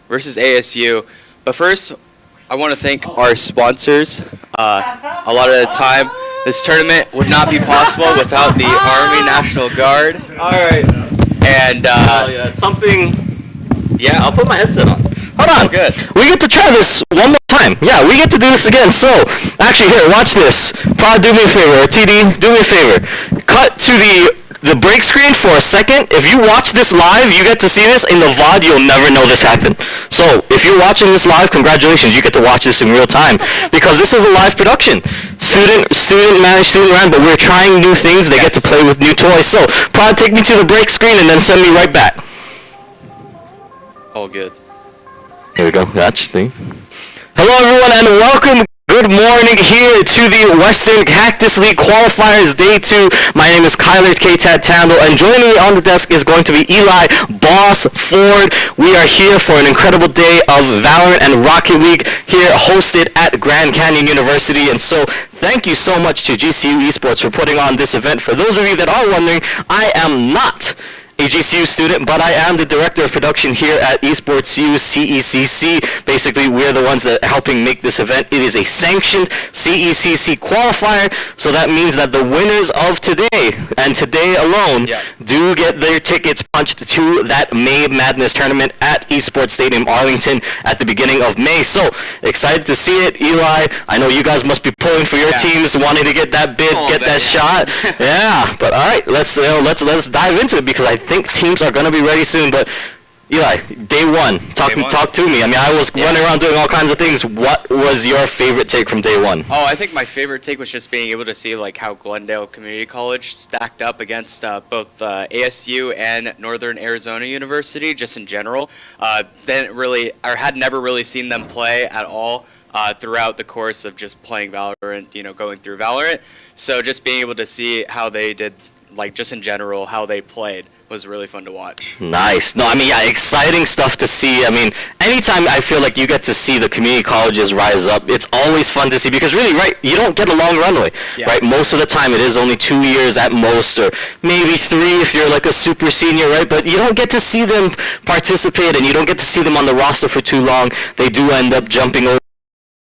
versus ASU. But first, I want to thank our sponsors. A lot of the time, this tournament would not be possible without the Army National Guard. All right. And Yeah, it's something. yeah, I'll put my headset on. Hold on. good. We get to try this one more time. Yeah, we get to do this again. So, actually, here, watch this. Prod, do me a favor. Or TD, do me a favor. Cut to the break screen for a second. If you watch this live, you get to see this. In the VOD, you'll never know this happened. So, if you're watching this live, congratulations. You get to watch this in real time. Because this is a live production. Student managed, student ran, but we're trying new things. They get to play with new toys. So, Prod, take me to the break screen and then send me right back. All good. Here we go. Gotcha. Hello, everyone, and welcome. Good morning here to the Western Cactus League Qualifiers Day 2. My name is Kyler K-Tat Tandle, and joining me on the desk is going to be Eli Boss Ford. We are here for an incredible day of Valorant and Rocket League here hosted at Grand Canyon University. And so thank you so much to GCU Esports for putting on this event. For those of you that are wondering, I am not a GCU student, but I am the director of production here at Esports U CECC. Basically, we're the ones that are helping make this event. It is a sanctioned CECC qualifier, so that means that the winners of today, and today alone, do get their tickets punched to that May Madness tournament at Esports Stadium Arlington at the beginning of May. So, excited to see it. Eli, I know you guys must be pulling for your teams, wanting to get that bid, get that shot. Yeah, but all right, let's dive into it, because I think teams are going to be ready soon. But Eli, day one, talk to me. I mean, I was running around doing all kinds of things. What was your favorite take from day one? Oh, I think my favorite take was just being able to see like how Glendale Community College stacked up against both ASU and Northern Arizona University, just in general. Had never really seen them play at all throughout the course of just playing Valorant, going through Valorant. So just being able to see how they did, like just in general, how they played was really fun to watch. Nice. No, I mean, yeah, exciting stuff to see. I mean, anytime I feel like you get to see the community colleges rise up, it's always fun to see, because really, right, you don't get a long runway, right? Most of the time it is only 2 years at most, or maybe 3 if you're like a super senior, right? But you don't get to see them participate, and you don't get to see them on the roster for too long. They do end up jumping over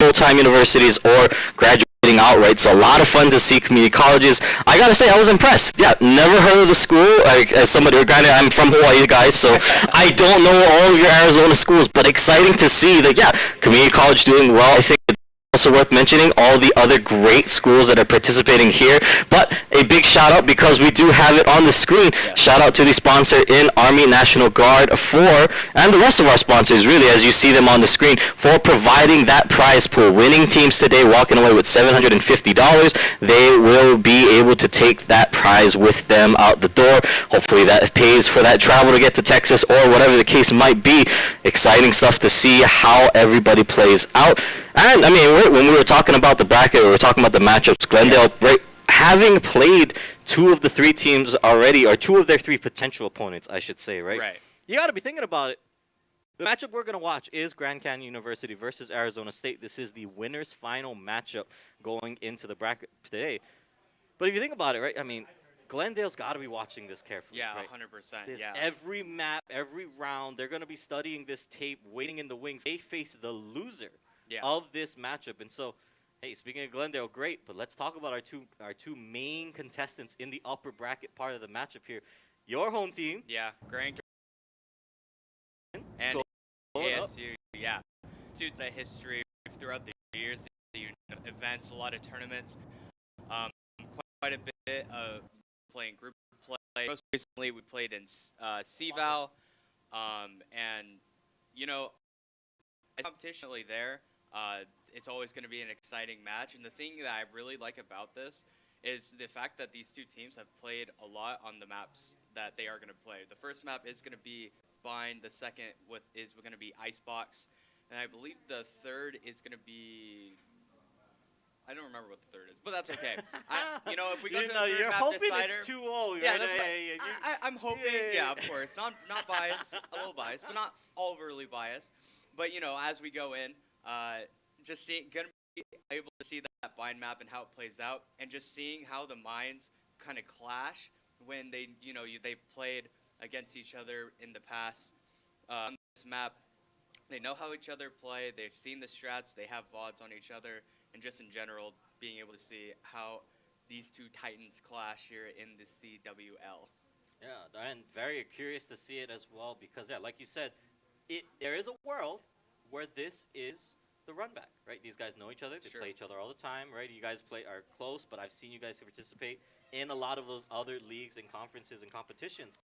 full-time universities or graduating outright. So a lot of fun to see community colleges. I gotta say, I was impressed. Yeah, never heard of the school. As somebody, granted, I'm from Hawaii, guys, so I don't know all of your Arizona schools, but exciting to see that, yeah, community college doing well. I think it's also worth mentioning all the other great schools that are participating here. But a big shout out, because we do have it on the screen. Shout out to the sponsor in Army National Guard and the rest of our sponsors, really, as you see them on the screen, for providing that prize pool. Winning teams today walking away with $750. They will be able to take that prize with them out the door. Hopefully that pays for that travel to get to Texas, or whatever the case might be. Exciting stuff to see how everybody plays out. And I mean, when we were talking about the bracket, we were talking about the matchups. Glendale, right, having played 2 of the 3 teams already, or 2 of their 3 potential opponents, I should say, right? Right. You got to be thinking about it. The matchup we're going to watch is Grand Canyon University versus Arizona State. This is the winner's final matchup going into the bracket today. But if you think about it, right, I mean, Glendale's got to be watching this carefully. Yeah, right? 100%. Yeah. Every map, every round, they're going to be studying this tape, waiting in the wings. They face the loser of this matchup. And so, hey, speaking of Glendale, great, but let's talk about our two main contestants in the upper bracket part of the matchup here. Your home team. Yeah, Grand and ASU. Yeah. It's a history throughout the years, the events, a lot of tournaments. Quite a bit of playing group play. Most recently, we played in CVAL, and competition there. It's always going to be an exciting match, and the thing that I really like about this is the fact that these 2 teams have played a lot on the maps that they are going to play. The first map is going to be Bind, the second is going to be Icebox, and I believe the third is going to be, I don't remember what the third is, but that's okay. If we go to the third you're map hoping decider, it's too old, yeah, right? that's right. I'm hoping, of course, not biased, a little biased, but not overly biased. But as we go in, just gonna be able to see that Bind map and how it plays out, and just seeing how the minds kind of clash when they've played against each other in the past. On this map, They know how each other play. They've seen the strats. They have VODs on each other. And just in general, being able to see how these two titans clash here in the CWL. Yeah, and very curious to see it as well because, yeah, like you said, there is a world where this is the run back, right? These guys know each other. They play each other all the time, right? You guys are close, but I've seen you guys participate in a lot of those other leagues and conferences and competitions.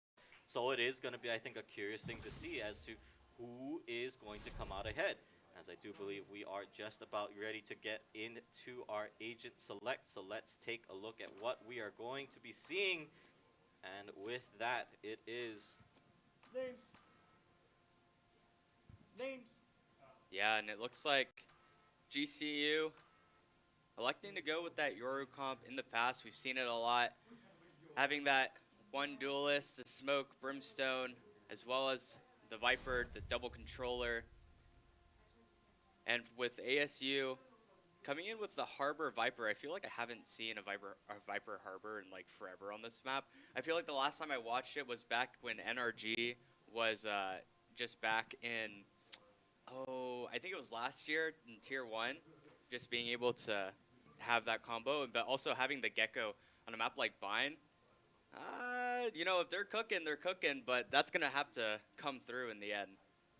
So it is going to be, I think, a curious thing to see as to who is going to come out ahead. As I do believe we are just about ready to get into our agent select. So let's take a look at what we are going to be seeing. And with that, it is... Names. Yeah, and it looks like GCU electing to go with that Yoru comp. In the past, we've seen it a lot. Having that one duelist, the Smoke, Brimstone, as well as the Viper, the double controller. And with ASU coming in with the Harbor Viper, I feel like I haven't seen a Viper Harbor in like forever on this map. I feel like the last time I watched it was back when NRG was just back in, I think it was last year in Tier 1, just being able to have that combo, but also having the Gecko on a map like Vine. You know, if they're cooking, but that's going to have to come through in the end.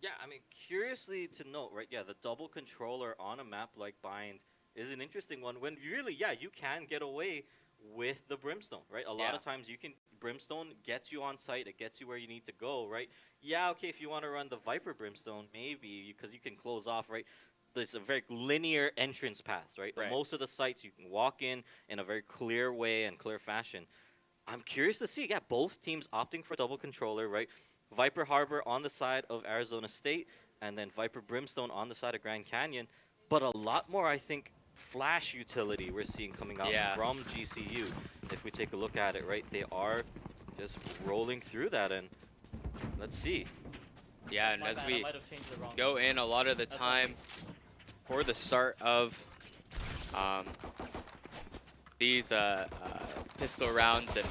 Yeah, I mean, curiously to note, right, yeah, the double controller on a map like Bind is an interesting one when really, yeah, you can get away with the Brimstone, right? A lot of times Brimstone gets you on site, it gets you where you need to go, right? Yeah, okay, if you want to run the Viper Brimstone, maybe, because you can close off, right? There's a very linear entrance path, right? Most of the sites you can walk in a very clear way and clear fashion. I'm curious to see, yeah, both teams opting for double controller, right? Viper Harbor on the side of Arizona State, and then Viper Brimstone on the side of Grand Canyon. But a lot more, I think, flash utility we're seeing coming out from GCU. If we take a look at it, right, they are just rolling through that, and let's see. Yeah, and as we go in a lot of the time for the start of these pistol rounds, and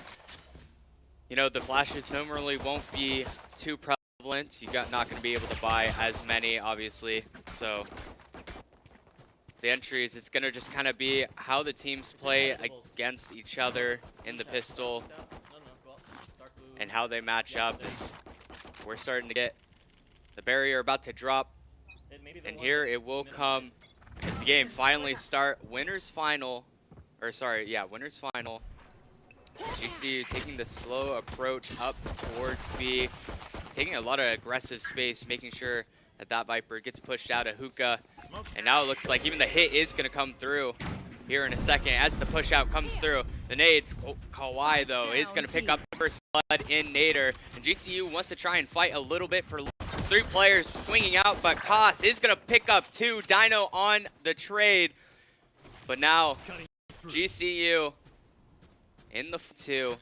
you know, the flashes normally won't be too prevalent. You're not going to be able to buy as many, obviously. So the entries, it's going to just kind of be how the teams play against each other in the pistol and how they match up. As we're starting to get the barrier about to drop, and here it will come as the game finally start. Winners final, or sorry, yeah, winners final. GCU taking the slow approach up towards B, taking a lot of aggressive space, making sure that that Viper gets pushed out of hookah. And now it looks like even the hit is going to come through here in a second as the push out comes through. The nade, Kawhi though, is going to pick up the first blood in Nader. And GCU wants to try and fight a little bit for Lopes. 3 players swinging out, but Koss is going to pick up 2. Dino on the trade. But now GCU in the 2,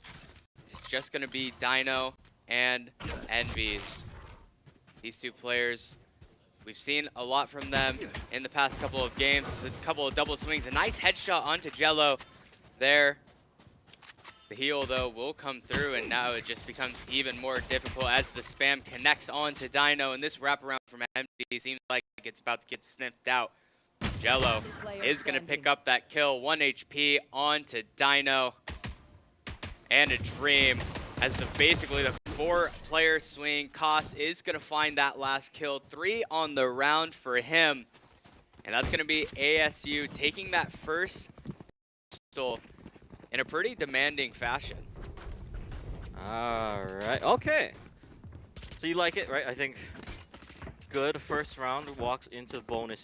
it's just going to be Dino and Envies. These 2 players, we've seen a lot from them in the past couple of games. It's a couple of double swings, a nice headshot onto Jello there. The heal, though, will come through, and now it just becomes even more difficult as the spam connects onto Dino, and this wraparound from Envies seems like it's about to get sniffed out. Jello is going to pick up that kill, 1 HP onto Dino. And a dream as basically the 4-player swing. Koss is going to find that last kill. 3 on the round for him. And that's going to be ASU taking that first pistol in a pretty demanding fashion. All right. Okay. So you like it, right? I think good first round walks into bonus